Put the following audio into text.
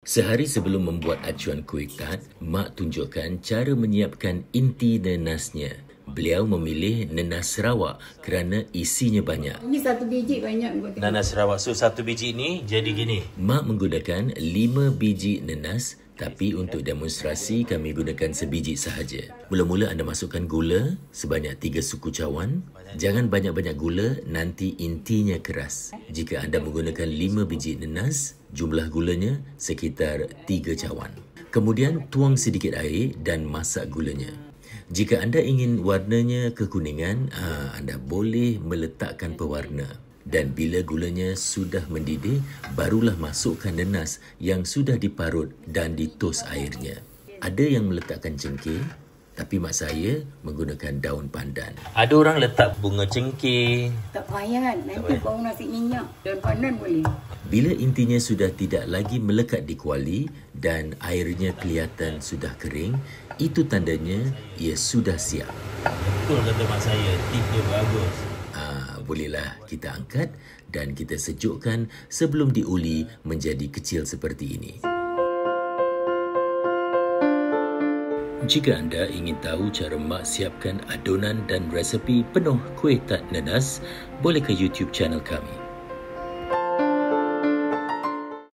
Sehari sebelum membuat acuan kuih tart, Mak tunjukkan cara menyiapkan inti nenasnya. Beliau memilih nenas Sarawak kerana isinya banyak. Ini satu biji banyak. Nanas Sarawak. So, satu biji ni jadi gini. Mak menggunakan 5 biji nenas, tapi untuk demonstrasi kami gunakan sebiji sahaja. Mula-mula anda masukkan gula sebanyak 3 suku cawan. Jangan banyak-banyak gula, nanti intinya keras. Jika anda menggunakan 5 biji nenas, jumlah gulanya sekitar 3 cawan. Kemudian tuang sedikit air dan masak gulanya. Jika anda ingin warnanya kekuningan, anda boleh meletakkan pewarna. Dan bila gulanya sudah mendidih, barulah masukkan nenas yang sudah diparut dan ditos airnya. Ada yang meletakkan cengkeh, tapi mak saya menggunakan daun pandan. Ada orang letak bunga cengkeh. Tak payah, nanti bau nasi minyak. Daun pandan boleh. Bila intinya sudah tidak lagi melekat di kuali dan airnya kelihatan sudah kering, itu tandanya ia sudah siap. Betul kata mak saya, tip dia bagus. Bolehlah kita angkat dan kita sejukkan sebelum diuli menjadi kecil seperti ini. Jika anda ingin tahu cara mak siapkan adunan dan resepi penuh kuih tart nenas, boleh ke YouTube channel kami.